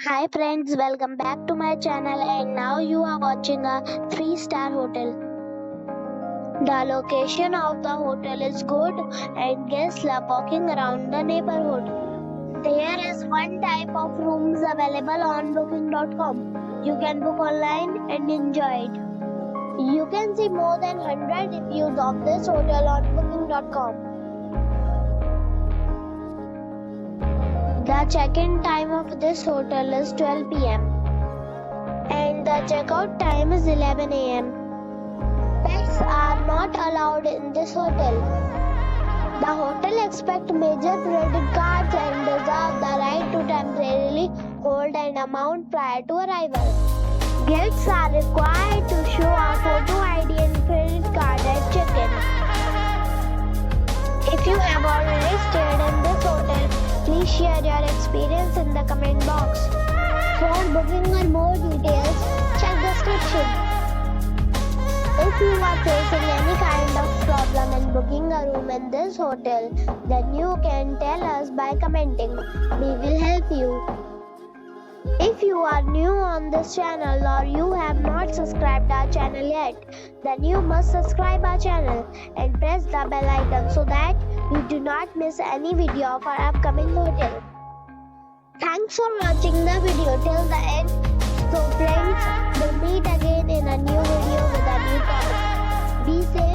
Hi friends, welcome back to my channel and now you are watching a 3-star hotel. The location of the hotel is good and guests love walking around the neighborhood. There is one type of rooms available on booking.com. You can book online and enjoy it. You can see more than 100 reviews of this hotel on booking.com. The check-in time of this hotel is 12 p.m. and the check-out time is 11 a.m. Pets are not allowed in this hotel. The hotel accepts major credit cards and reserves the right to temporarily hold an amount prior to arrival. Guests are required to show a photo ID and credit card at check-in. If you have already stayed in this hotel, please share your experience in the comment box. For booking or more details, check description. If you are facing any kind of problem in booking a room in this hotel, then you can tell us by commenting. We will help you. If you are new on this channel or you have not subscribed our channel yet, then you must subscribe our channel and press the bell icon so that you do not miss any video of our upcoming hotel. Thanks for watching the video till the end. So friends, we'll meet again in a new video with a new topic. Be safe.